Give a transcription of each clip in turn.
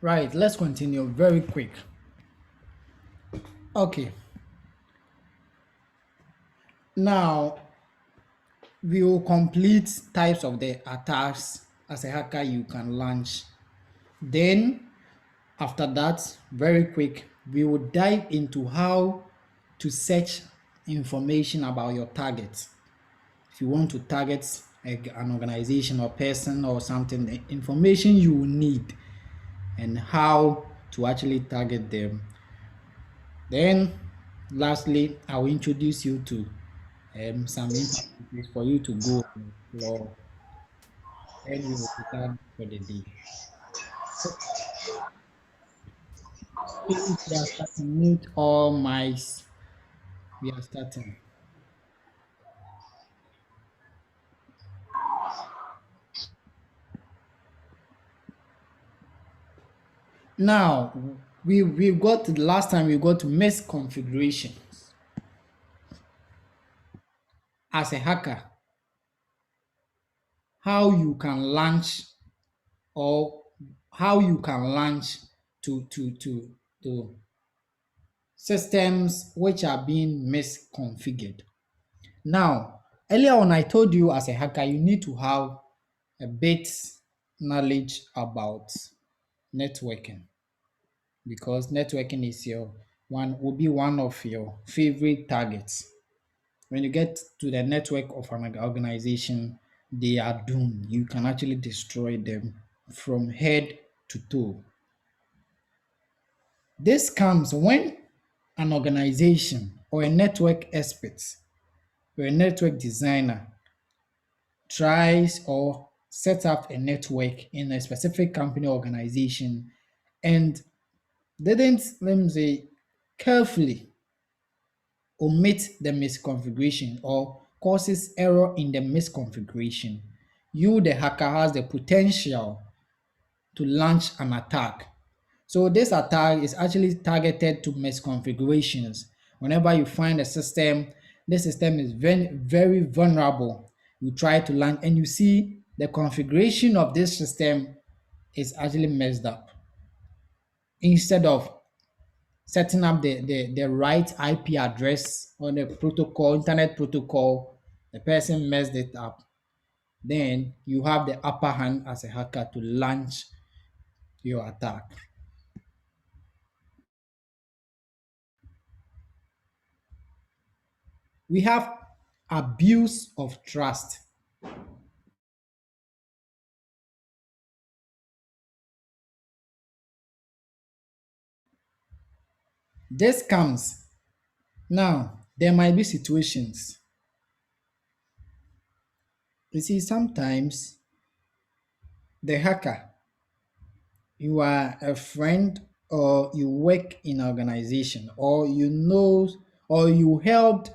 Right, let's continue very quick. Okay, now we will complete types of the attacks as a hacker you can launch. Then, after that, very quick, we will dive into how to search information about your target. If you want to target an organization or person or something, the information you will need and how to actually target them. Then, lastly, I will introduce you to some interviews for you to go and explore. Then we will be done for the day. Okay, we are starting. Mute all mics. We are starting. Now, we got the last time we got to misconfiguration. As a hacker, how you can launch or how you can launch to systems which are being misconfigured. Now, earlier on, I told you as a hacker, you need to have a bit knowledge about networking because networking is your one will be one of your favorite targets. When you get to the network of an organization, they are doomed. You can actually destroy them from head to toe. This comes when an organization or a network expert or a network designer tries or sets up a network in a specific company or organization and didn't, let me say, carefully omit the misconfiguration or causes error in the misconfiguration, you, the hacker, has the potential to launch an attack. So this attack is actually targeted to misconfigurations. Whenever you find a system, this system is very vulnerable. You try to launch and you see the configuration of this system is actually messed up. Instead of setting up the right IP address on the protocol, internet protocol, the person messed it up. Then you have the upper hand as a hacker to launch your attack. We have abuse of trust. This comes now. There might be situations. You see, sometimes the hacker, you are a friend or you work in an organization or you know or you helped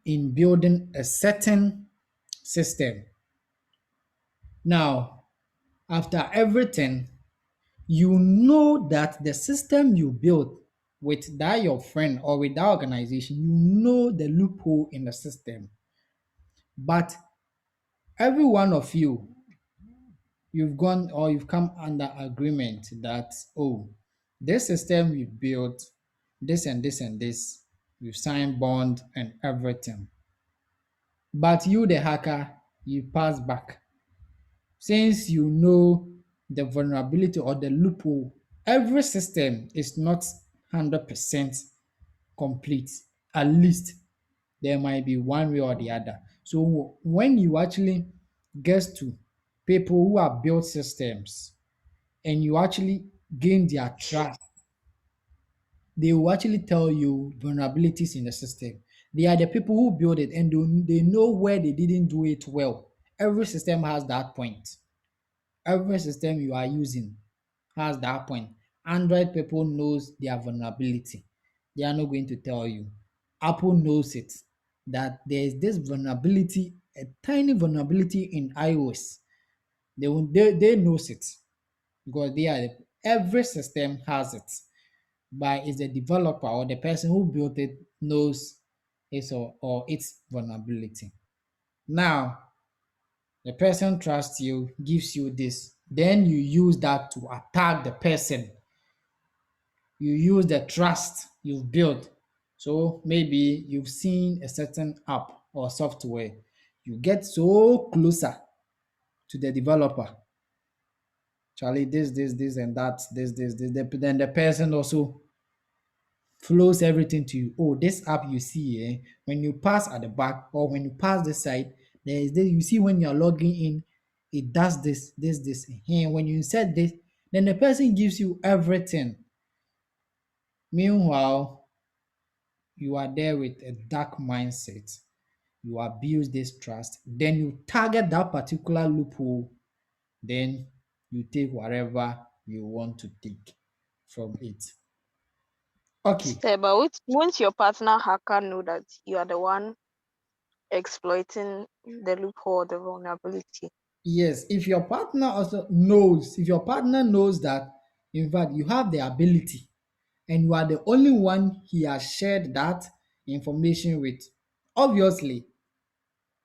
in building a certain system. Now, after everything, you know that the system you built with that your friend or with that organization, you know the loophole in the system. But every one of you, you've gone or you've come under agreement that, oh, this system we built, this and this and this, we've signed bond and everything. But you, the hacker, you pass back. Since you know the vulnerability or the loophole, every system is not 100% complete. At least there might be one way or the other. So when you actually get to people who have built systems and you actually gain their trust, they will actually tell you vulnerabilities in the system. They are the people who build it and they know where they didn't do it well. Every system has that point. Every system you are using has that point. Android people knows their vulnerability. They are not going to tell you. Apple knows it that there is this vulnerability, a tiny vulnerability in iOS. They knows it because they are every system has it. But it's the developer or the person who built it knows or its vulnerability. Now, the person trusts you, gives you this Then you use that to attack the person. You use the trust you've built. So maybe you've seen a certain app or software. You get so closer to the developer. Charlie, this, and that, this. Then the person also flows everything to you. Oh, this app you see, when you pass at the back or when you pass this side, there is this. You see when you are logging in, it does this. And when you insert this, then the person gives you everything. Meanwhile, you are there with a dark mindset. You abuse this trust. Then you target that particular loophole. Then you take whatever you want to take from it. Okay. But won't your partner hacker know that you are the one exploiting the loophole, the vulnerability? Yes, if your partner knows that, in fact, you have the ability and you are the only one he has shared that information with, obviously,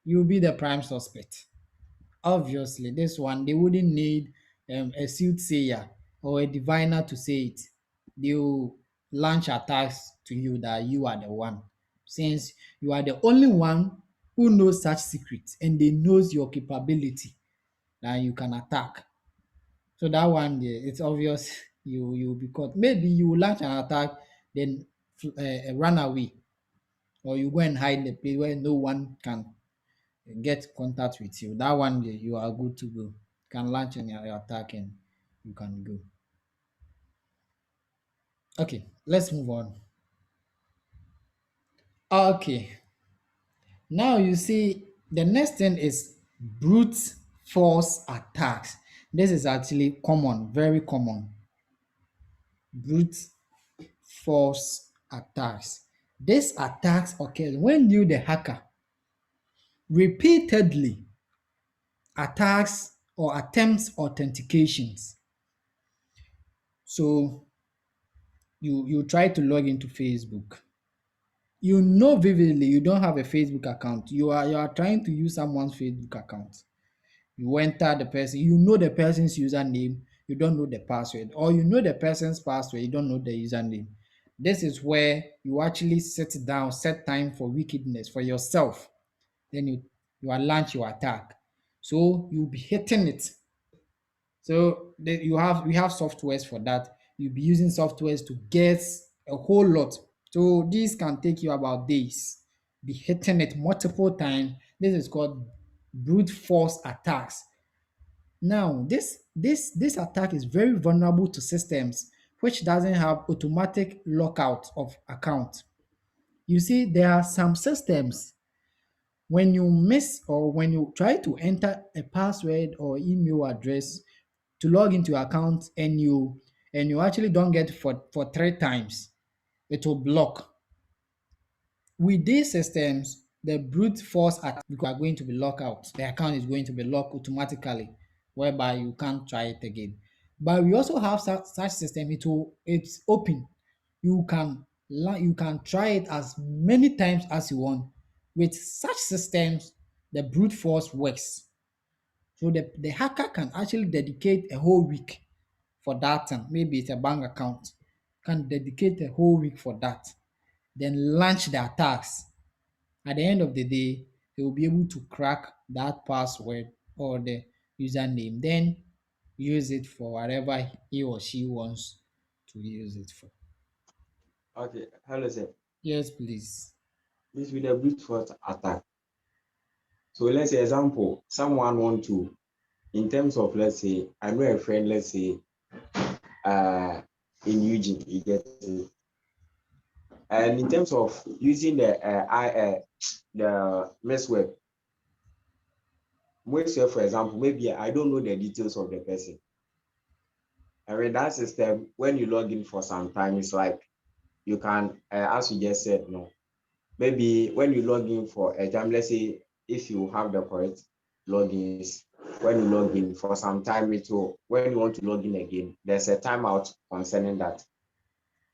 you'll be the prime suspect. Obviously, this one, they wouldn't need a soothsayer or a diviner to say it. They'll launch attacks to you that you are the one. Since you are the only one who knows such secrets and they knows your capability, that you can attack. So that one there, it's obvious you will be caught. Maybe you will launch an attack, then run away, or you go and hide in a place where no one can get contact with you. That one there, you are good to go. You can launch your attack and you can go. Okay, let's move on. Okay, now you see the next thing is brute force attacks. This is actually common, very common. Brute force attacks. These attacks occur when you, the hacker, repeatedly attacks or attempts authentications. So you try to log into Facebook. You know vividly you don't have a Facebook account. You are trying to use someone's Facebook account. You enter the person, you know the person's username, you don't know the password, or you know the person's password, you don't know the username. This is where you actually sit down, set time for wickedness for yourself. Then you are launch your attack. So you'll be hitting it. So we have softwares for that. You'll be using softwares to get a whole lot. So this can take you about days. Be hitting it multiple times. This is called brute force attacks. Now, this attack is very vulnerable to systems which doesn't have automatic lockout of account. You see, there are some systems when you miss or when you try to enter a password or email address to log into your account and you actually don't get for 3 times, it will block. With these systems, the brute force attack are going to be locked out. The account is going to be locked automatically, whereby you can't try it again. But we also have such system. It's open. You can try it as many times as you want. With such systems, the brute force works. So the hacker can actually dedicate a whole week for that thing. Maybe it's a bank account. Can dedicate a whole week for that. Then launch the attacks. At the end of the day, they will be able to crack that password or the username, then use it for whatever he or she wants to use it for. Okay, hello sir. Yes, please. This with a brute force attack. So let's say example, someone want to, in terms of let's say, I know a friend, let's say, uh, in Eugene, you get it. And in terms of using the mess web, for example, maybe I don't know the details of the person. And with that system, when you log in for some time, it's like you can, as you just said, no. Maybe when you log in for a time, let's say if you have the correct logins, when you log in for some time, it will, when you want to log in again, there's a timeout concerning that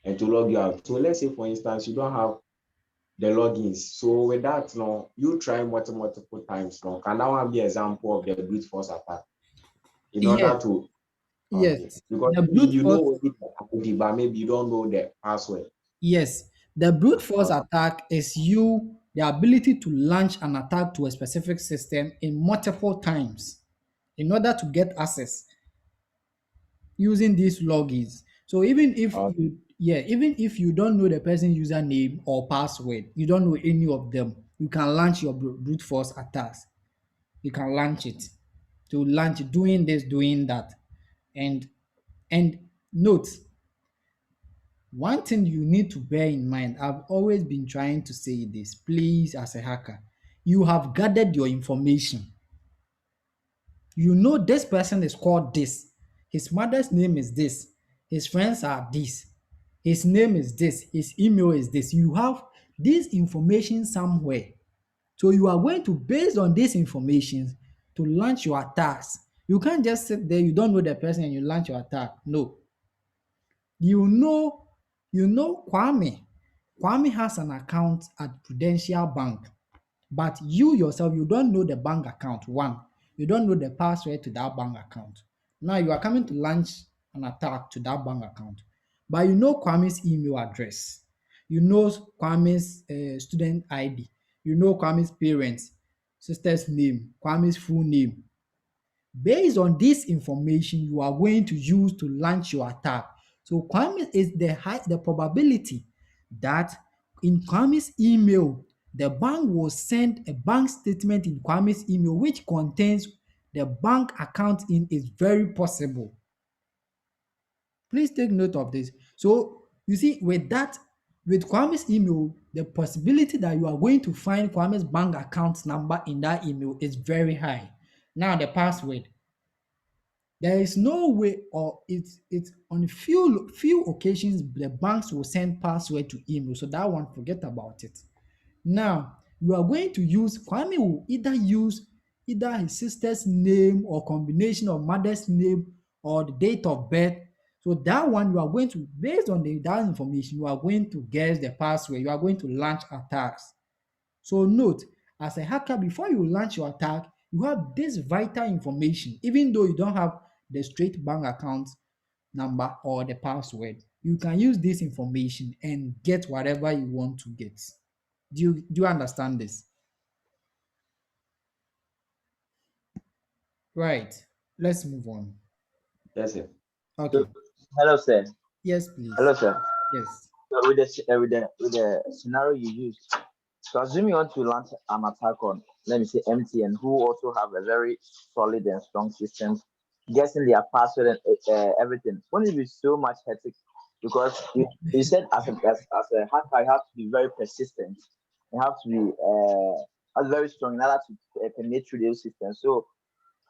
and to log you out. So let's say, for instance, you don't have the logins. So with that, no, you try multiple times. No, can that one be example of the brute force attack? in order Yes, to okay. yes. Because The maybe brute you know force, only the ID, but maybe you don't know the password. yes. The brute force Okay. attack is you the ability to launch an attack to a specific system in multiple times in order to get access using these logins. So even if Okay. you even if you don't know the person's username or password, you don't know any of them, you can launch your brute force attacks. You can launch it. To launch doing this, doing that. And note, one thing you need to bear in mind, I've always been trying to say this, please, as a hacker, you have gathered your information. You know this person is called this. His mother's name is this. His friends are this. His name is this. His email is this. You have this information somewhere. So you are going to, based on this information, to launch your attacks. You can't just sit there, you don't know the person and you launch your attack. No. You know, Kwame. Kwame has an account at Prudential Bank, but you yourself, you don't know the bank account. One, you don't know the password to that bank account. Now you are coming to launch an attack to that bank account, but you know Kwame's email address, you know Kwame's student ID, you know Kwame's parents, sister's name, Kwame's full name. Based on this information, you are going to use to launch your attack. So Kwame is the probability that in Kwame's email, the bank will send a bank statement in Kwame's email which contains the bank account in is very possible. Please take note of this. So you see, with that, with Kwame's email, the possibility that you are going to find Kwame's bank account number in that email is very high. Now the password. There is no way, or it's on few occasions the banks will send password to email. So that one, forget about it. Now you are going to use Kwame will either use either his sister's name or combination of mother's name or the date of birth. So that one you are going to, based on that information, you are going to guess the password. You are going to launch attacks. So note, as a hacker, before you launch your attack, you have this vital information. Even though you don't have the straight bank account number or the password, you can use this information and get whatever you want to get. Do you understand this? Right. Let's move on. Yes, sir. So, Okay. hello, sir. Yes, Hello, please. sir. Yes. So with the scenario you used, so assume you want to launch an attack on, let me say, MTN, who also have a very solid and strong systems, guessing their password and everything. Wouldn't it be so much hectic? Because you said as a hacker, you have to be very persistent. You have to be very strong in order to penetrate through those systems. So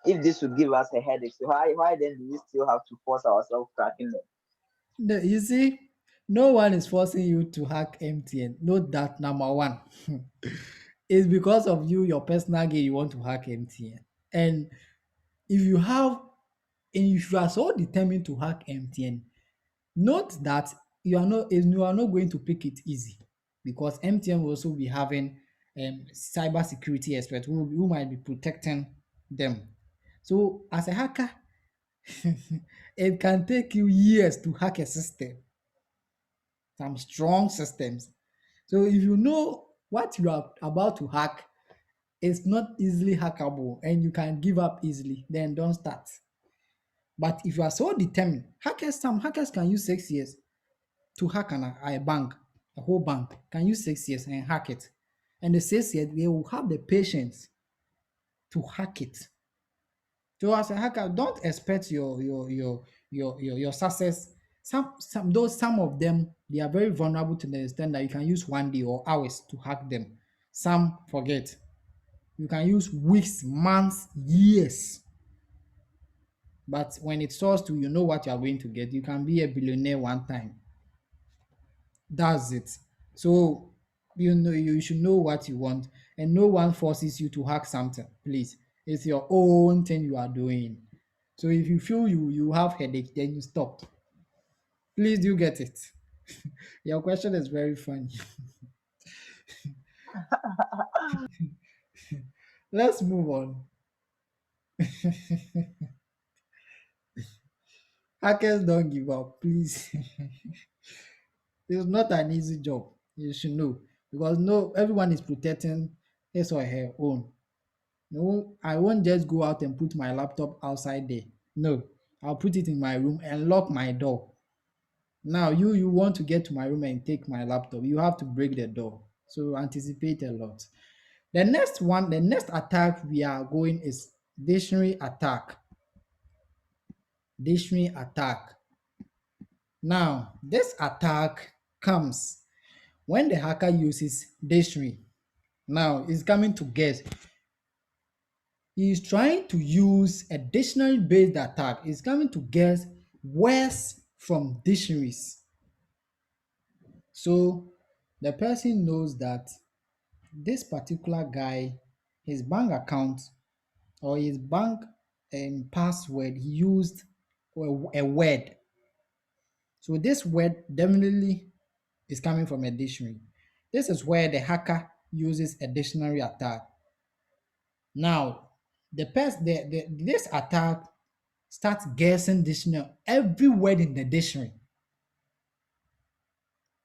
if this would give us a headache, so why then do we still have to force ourselves cracking them? No, you see, no one is forcing you to hack MTN. Note that number one. It's because of you, your personal gain, you want to hack MTN. And if you have, and if you are so determined to hack MTN, note that you are not going to pick it easy because MTN will also be having cyber security experts who might be protecting them. So as a hacker, it can take you years to hack a system, some strong systems. So if you know what you are about to hack is not easily hackable and you can give up easily, then don't start. But if you are so determined, some hackers can use 6 years to hack a bank, a whole bank, can use 6 years and hack it. And the 6 years, they will have the patience to hack it. So as a hacker, don't expect your success. Some of them they are very vulnerable to the extent that you can use 1 day or hours to hack them. Some forget. You can use weeks, months, years. But when it starts to, you know what you are going to get. You can be a billionaire one time. That's it. So you know you should know what you want, and no one forces you to hack something. Please, it's your own thing you are doing. So if you feel you have headache, then you stop. Please do get it. Your question is very funny. Let's move on. Hackers don't give up, please. It's not an easy job. You should know because no, everyone is protecting his or her own. No, I won't just go out and put my laptop outside there. No, I'll put it in my room and lock my door. Now you want to get to my room and take my laptop, you have to break the door. So anticipate a lot. The next one, the next attack we are going is dictionary attack. Dictionary attack. Now, this attack comes when the hacker uses dictionary. Now, he's coming to guess. He's trying to use a dictionary based attack. He's coming to guess words from dictionaries. So the person knows that this particular guy, his bank account or his bank password, he used a word. So this word definitely is coming from a dictionary. This is where the hacker uses a dictionary attack. Now, this attack starts guessing dictionary, every word in the dictionary.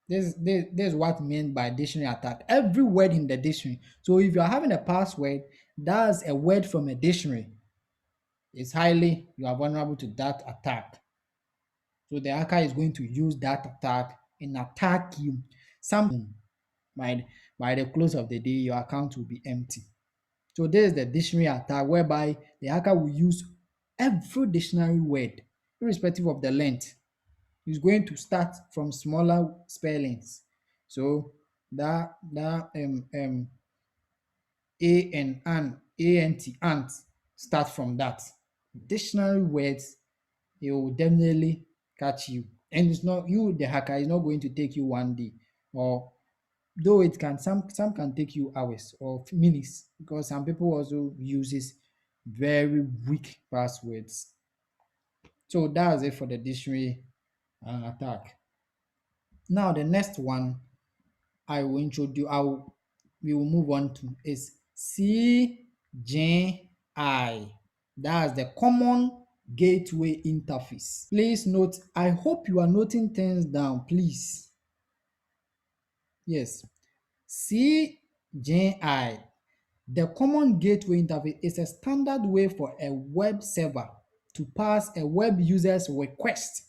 This is what meant by dictionary attack. Every word in the dictionary. So if you are having a password, that's a word from a dictionary. You are vulnerable to that attack. So the hacker is going to use that attack and attack you. By, by the close of the day, your account will be empty. So this is the dictionary attack whereby the hacker will use every dictionary word, irrespective of the length. He's going to start from smaller spellings. So that a and ant start from that. Dictionary words, it will definitely catch you. And it's not you, the hacker, is not going to take you one day, or though it can some can take you hours or minutes because some people also uses very weak passwords. So that's it for the dictionary attack. Now the next one I will introduce, we will move on to is CGI. That's the Common Gateway Interface. Please note, I hope you are noting things down, please. Yes, CGI. The Common Gateway Interface is a standard way for a web server to pass a web user's request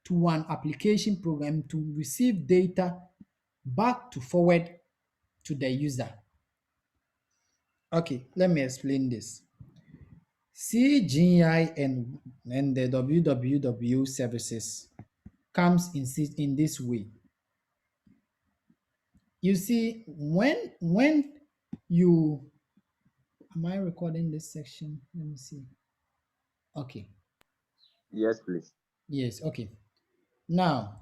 to an application program to receive data back to forward to the user. Okay, let me explain this. CGI and the www services comes in this way. You see, when you am I recording this section? Let me see. Okay. Yes, please. Yes, okay. Now,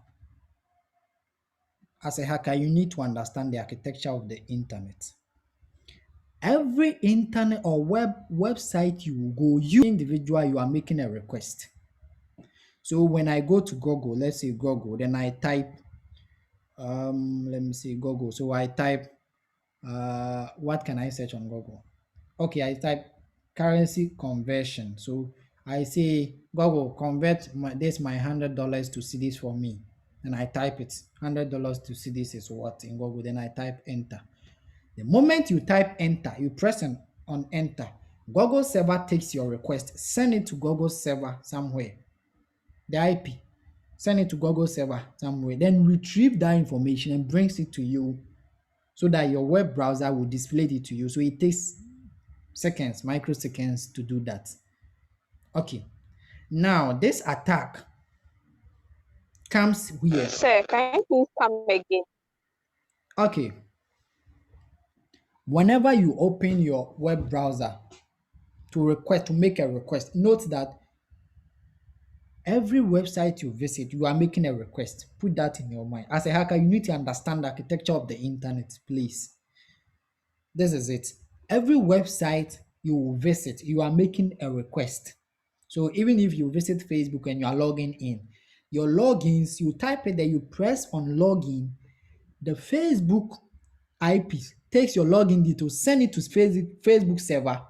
as a hacker, you need to understand the architecture of the internet. Every internet or website you go, you individual, you are making a request. So when I go to Google, let's say Google, then I type, let me see Google. So I type, what can I search on Google? Okay, I type currency conversion. So I say, Google, convert my $100 to cedis for me. And I type it. $100 to cedis is what in Google? Then I type enter. The moment you type enter, you press on enter, Google server takes your request, send it to Google server somewhere, the IP, send it to Google server somewhere, then retrieve that information and brings it to you so that your web browser will display it to you. So it takes seconds, microseconds to do that. Okay, now this attack comes here. Sir, can you please come again? Okay, whenever you open your web browser to make a request, note that every website you visit, you are making a request. Put that in your mind. As a hacker, you need to understand the architecture of the internet, please. This is it. Every website you visit, you are making a request. So even if you visit Facebook and you are logging in, your logins, you type it there, you press on login, the Facebook IP takes your login details, send it to Facebook server,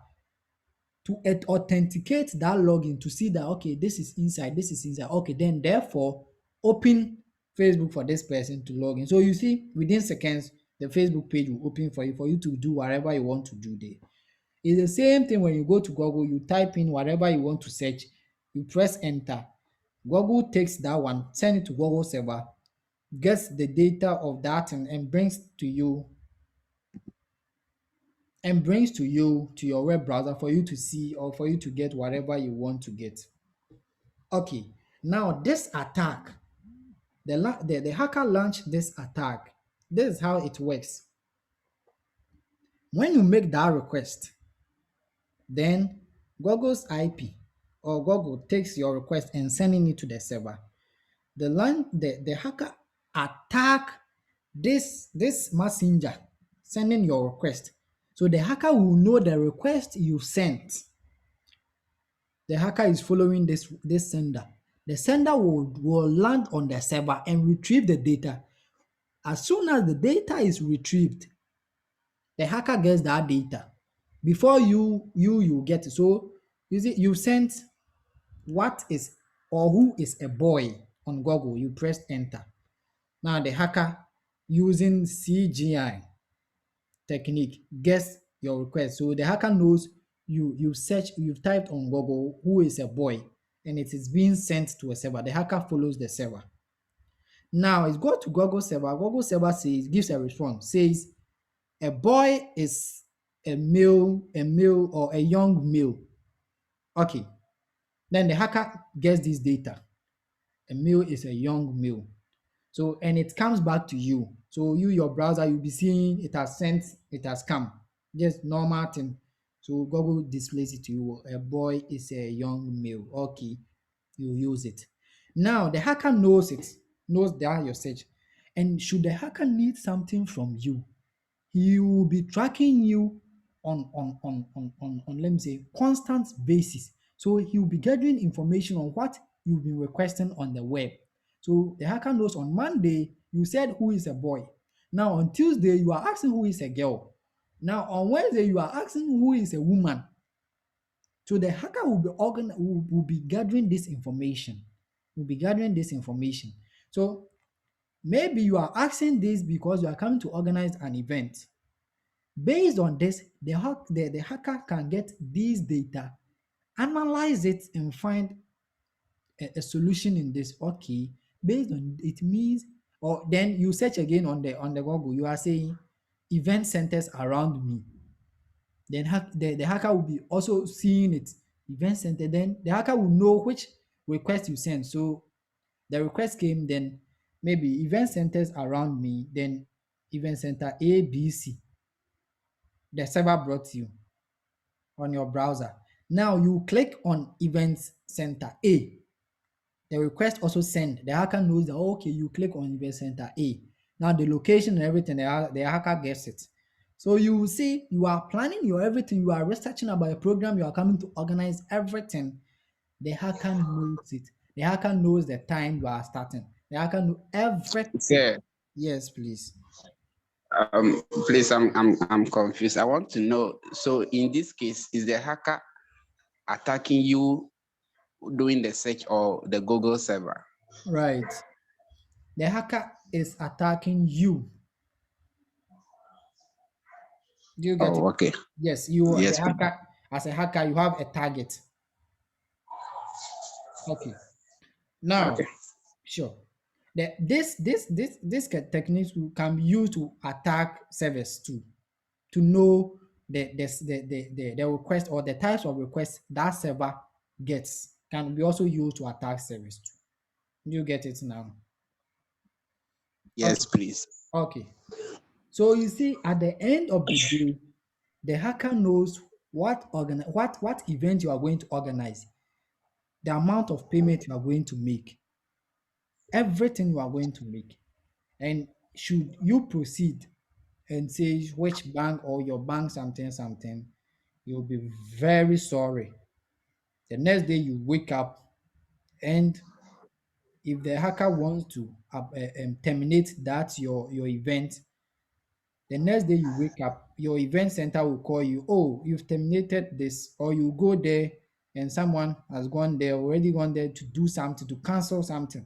to authenticate that login to see that okay, this is inside, this is inside. Okay, then therefore open Facebook for this person to log in. So you see, within seconds, the Facebook page will open for you to do whatever you want to do there. It's the same thing when you go to Google, you type in whatever you want to search, you press enter. Google takes that one, send it to Google server, gets the data of that and brings to you to your web browser for you to see or for you to get whatever you want to get. Okay, now this attack, the hacker launched this attack. This is how it works. When you make that request, then Google's IP or Google takes your request and sending it to the server. The hacker attack this messenger sending your request. So the hacker will know the request you sent. The hacker is following this sender. The sender will land on the server and retrieve the data. As soon as the data is retrieved, the hacker gets that data before you get it. So you see, you sent what is or who is a boy on Google. You press enter. Now the hacker using CGI technique gets your request. So the hacker knows you've typed on Google who is a boy and it is being sent to a server. The hacker follows the server. Now it goes to Google server. Google server gives a response, says a boy is a male or a young male. Okay. Then the hacker gets this data. A male is a young male. So, and it comes back to you. So your browser, you'll be seeing it has sent, it has come. Just normal thing. So Google displays it to you. A boy is a young male. Okay, you use it. Now the hacker knows it, knows that your search. And should the hacker need something from you, he will be tracking you on let me say constant basis. So he will be gathering information on what you've been requesting on the web. So the hacker knows on Monday you said who is a boy. Now on Tuesday you are asking who is a girl. Now on Wednesday you are asking who is a woman. So the hacker will be gathering this information. Will be gathering this information. So maybe you are asking this because you are coming to organize an event. Based on this, the hacker can get these data, analyze it, and find a solution in this. Okay, based on it means, or then you search again on the Google. You are saying event centers around me. Then the hacker will be also seeing it event center. Then the hacker will know which request you send. So the request came, then maybe event centers around me. Then event center A, B, C. The server brought you on your browser. Now you click on Events Center A. The request also sent. The hacker knows that okay, you click on Event Center A. Now the location and everything, the hacker gets it. So you will see you are planning your everything, you are researching about a program, you are coming to organize everything. The hacker knows it. The hacker knows the time you are starting. The hacker knows everything. Okay. Yes, please. Please, I'm confused. I want to know. So in this case, is the hacker attacking you doing the search or the Google server? Right. The hacker is attacking you. Do you get it? Oh, okay. Yes, the Yes, please. hacker, as a hacker, you have a target. Okay. Now, Okay. sure. This techniques can be used to attack servers too, to know the request or the types of requests that server gets can be also used to attack servers too. Do you get it now? Yes, Okay. please. Okay. So you see, at the end of the day, the hacker knows what event you are going to organize, the amount of payment you are going to make, everything you are going to make. And should you proceed and say which bank or your bank something something, you'll be very sorry. The next day you wake up, and if the hacker wants to terminate that your event, The next day you wake up, your event center will call you, oh, you've terminated this, or you go there and someone has gone there, already gone there to do something, to cancel something.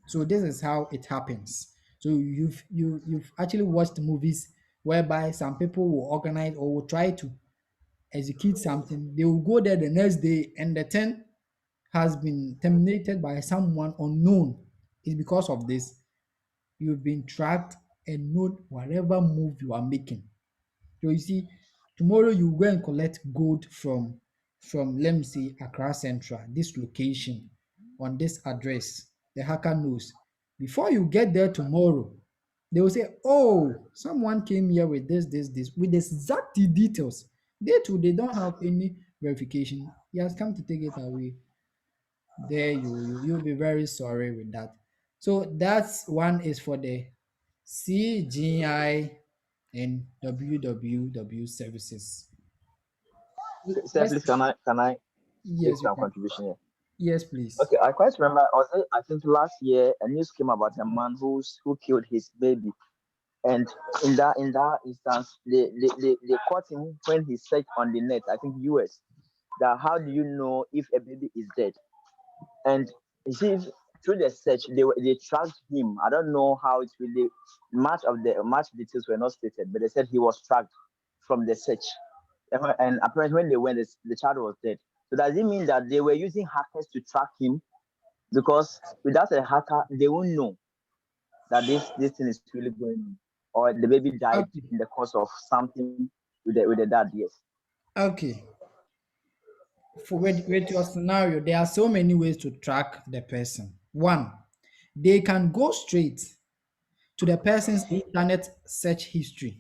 So this is how it happens. So you've actually watched movies whereby some people will organize or will try to execute something. They will go there the next day and the thing has been terminated by someone unknown. It's because of this. You've been tracked and know whatever move you are making. So you see, tomorrow you go and collect gold from let me say Accra Central, this location on this address. The hacker knows. Before you get there tomorrow, they will say, "Oh, someone came here with this, with the exact details." They too, they don't have any verification. He has come to take it away. There you'll be very sorry with that. So that's one is for the CGI and WWW services. Sir, Yes, please, can I make yes, you some can. contribution here? Yes, please. Okay, I quite remember. I think last year a news came about a man who killed his baby, and in that instance, they caught him when he searched on the net. I think US. That how do you know if a baby is dead? And you see, through the search, they tracked him. I don't know how it really much details were not stated, but they said he was tracked from the search. And apparently, when they went, the child was dead. So does it mean that they were using hackers to track him? Because without a hacker, they won't know that this thing is really going on, or the baby died Okay. in the course of something with the dad. Yes. Okay. With your scenario, there are so many ways to track the person. One, they can go straight to the person's internet search history.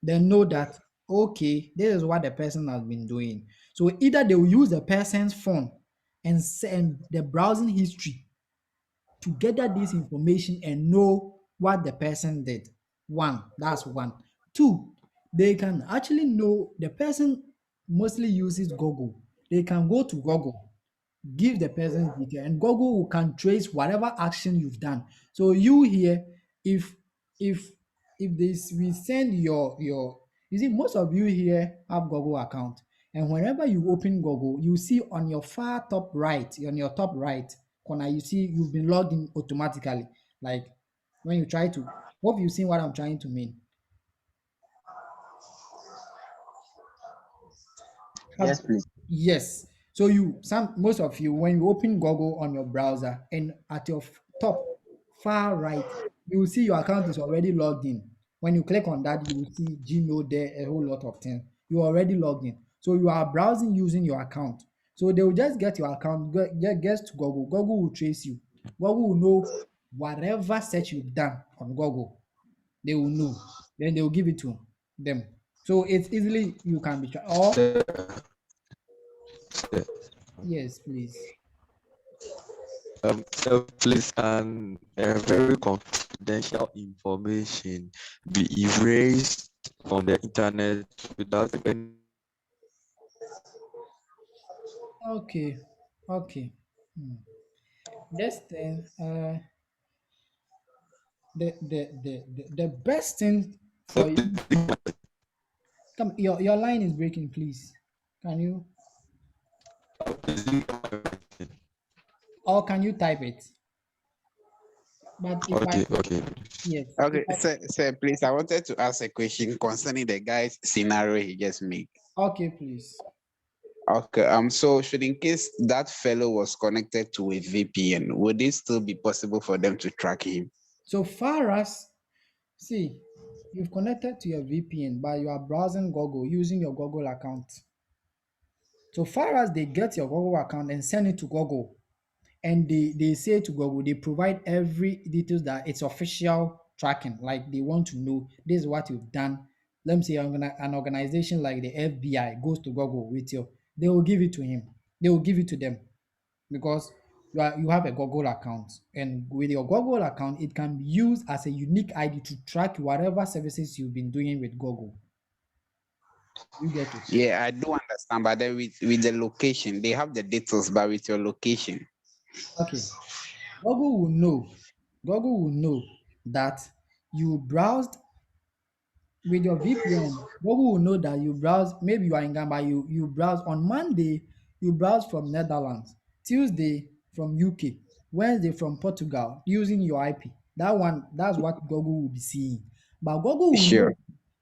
They know that, okay, this is what the person has been doing. So either they will use the person's phone and send the browsing history to gather this information and know what the person did. One, that's one. Two, they can actually know the person mostly uses Google. They can go to Google, give the person's detail, and Google can trace whatever action you've done. So you here, if if if this we send your you see most of you here have Google account, and whenever you open Google, you see on your far top right, on your top right corner, you see you've been logged in automatically. Like when you try to, hope you seen what I'm trying to mean. Yes, Have please. yes. So you some most of you when you open Google on your browser and at your top far right, you will see your account is already logged in. When you click on that, you will see Gmail there, a whole lot of things. You are already logged in. So you are browsing using your account. So they will just get your account, get to Google. Google will trace you. Google will know whatever search you've done on Google. They will know. Then they will give it to them. So it's easily you can be or yes, please. Please can very confidential information be erased from the internet without any Okay, okay. Hmm. This thing, the best thing for you. Come, your line is breaking. Please, can you or can you type it? But if I okay, okay. yes, if Okay, I sir, please, I wanted to ask a question concerning the guy's scenario he just made. okay, please. Okay, so should in case that fellow was connected to a VPN, would it still be possible for them to track him? So far as see, you've connected to your VPN, but you are browsing Google using your Google account. So far as they get your Google account and send it to Google, and they say to Google, they provide every details that it's official tracking. Like they want to know this is what you've done. Let me say an organization like the FBI goes to Google with you, they will give it to him. They will give it to them because you have a Google account, and with your Google account, it can be used as a unique ID to track whatever services you've been doing with Google. You get it? Yeah, I do understand, but then with the location, they have the details, but with your location. Okay. Google will know. Google will know that you browsed with your VPN, Google will know that you browse, maybe you are in Ghana, but you browse on Monday, you browse from Netherlands, Tuesday from UK, Wednesday from Portugal using your IP. That's what Google will be seeing. But Google will know Sure.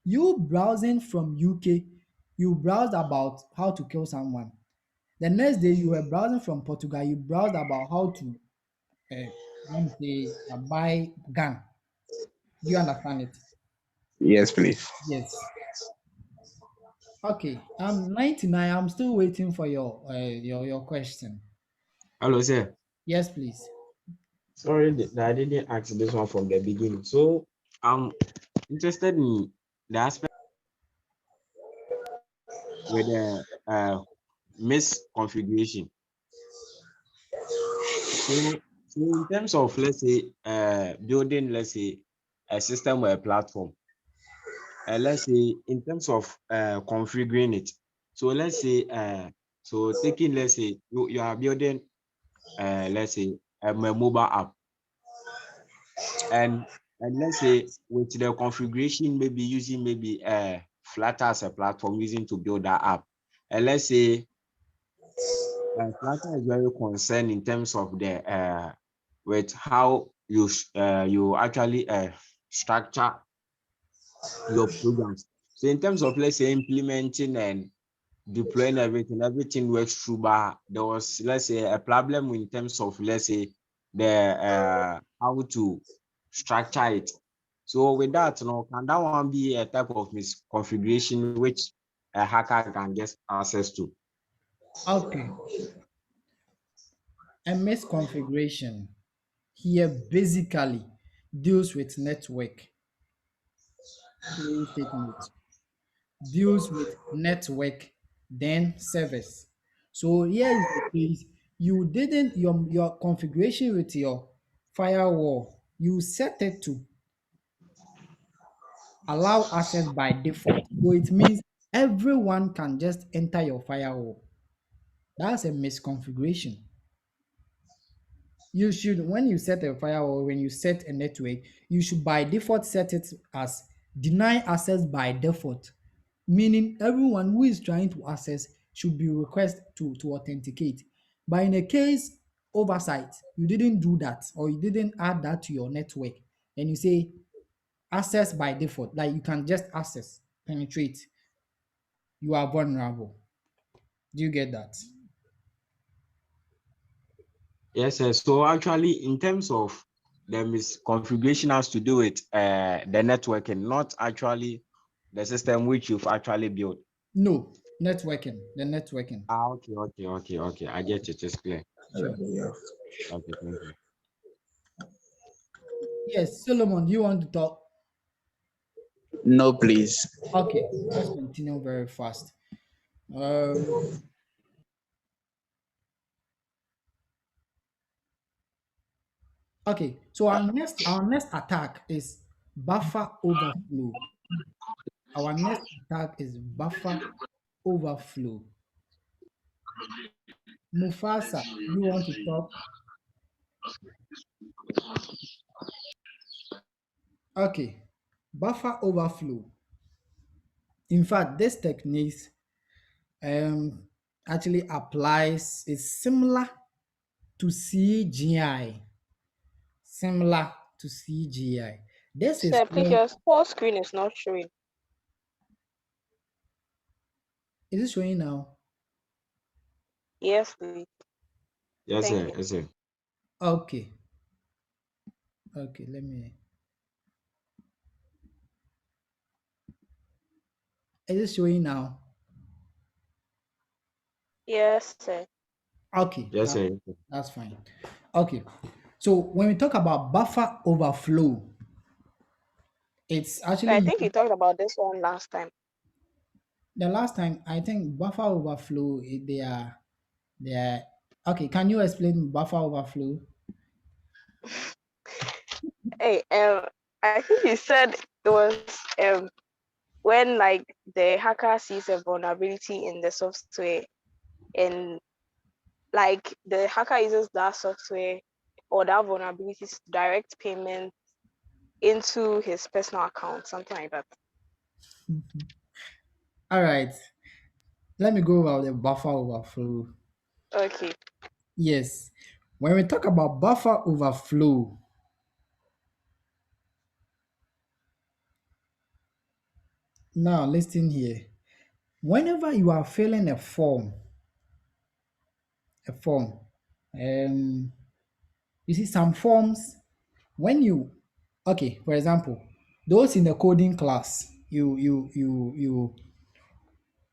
you browsing from UK, you browsed about how to kill someone. The next day you were browsing from Portugal, you browsed about how to let me say buy gun. Do you understand it? Yes, please. Yes. Okay, I'm 99. I'm still waiting for your question. Hello, sir. Yes, please. Sorry that I didn't ask this one from the beginning. So I'm interested in the aspect with the misconfiguration. So in terms of, let's say, building, let's say, a system or a platform, let's say in terms of configuring it. So let's say, so taking, let's say, you are building, let's say, a mobile app, and let's say with the configuration, maybe using maybe Flutter as a platform using to build that app, and let's say Flutter is very concerned in terms of the with how you actually structure your programs. So in terms of, let's say, implementing and deploying everything works through, but there was, let's say, a problem in terms of, let's say, the how to structure it. So with that, can that one be a type of misconfiguration which a hacker can get access to? Okay, a misconfiguration here basically deals with network. Plain statement deals with network, then service. So here is the case: you didn't your configuration with your firewall. You set it to allow access by default. So it means everyone can just enter your firewall. That's a misconfiguration. You should, when you set a firewall, when you set a network, you should by default set it as deny access by default, meaning everyone who is trying to access should be requested to authenticate. But in a case oversight, you didn't do that or you didn't add that to your network, and you say access by default, like you can just access, penetrate, you are vulnerable. Do you get that? Yes, sir. So actually, in terms of the misconfiguration has to do with the networking, not actually the system which you've actually built. No, networking, the networking. Ah, okay. I get it. It's clear. Sure. Okay, thank you. Yes, Solomon, do you want to talk? No, please. Okay, let's continue very fast. Um, okay, so our next attack is buffer overflow. Our next attack is buffer overflow. Mufasa, you want to talk? Okay, buffer overflow. In fact, this technique um actually applies is similar to CGI. Similar to CGI. This is Sir, please, when your whole screen is not showing. is it showing now? Yes, please. Yes, Thank sir. you. Yes, sir. Okay. Okay, let me. Is it showing now? Yes, sir. Okay, Yes, sir. Yes, sir. that's fine. Okay, so when we talk about buffer overflow, it's So I actually think you talked about this one last time. the last time I think buffer overflow. They are okay. Can you explain buffer overflow? Hey, I think you said it was when like the hacker sees a vulnerability in the software, and like the hacker uses that software or that vulnerability to direct payment into his personal account, something like that. All right. Let me go about the buffer overflow. Okay. Yes. When we talk about buffer overflow, now listen here. Whenever you are filling a form, um, you see some forms when you, okay, for example, those in the coding class,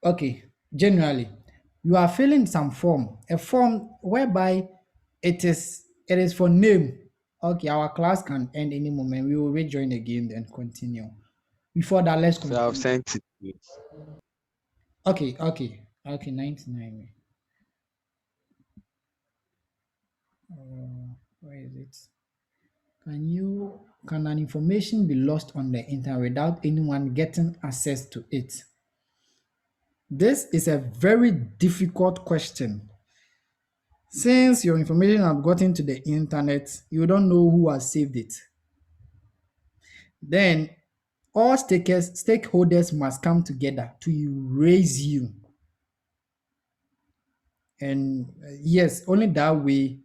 okay, generally, you are filling some form, a form whereby it is for name. Okay, our class can end any moment. We will rejoin again and continue. Before that, let's So I've continue. sent it to you. Okay, 99. Where is it? Can an information be lost on the internet without anyone getting access to it? This is a very difficult question. Since your information have gotten to the internet, you don't know who has saved it. Then all stakeholders must come together to erase you. And yes, only that way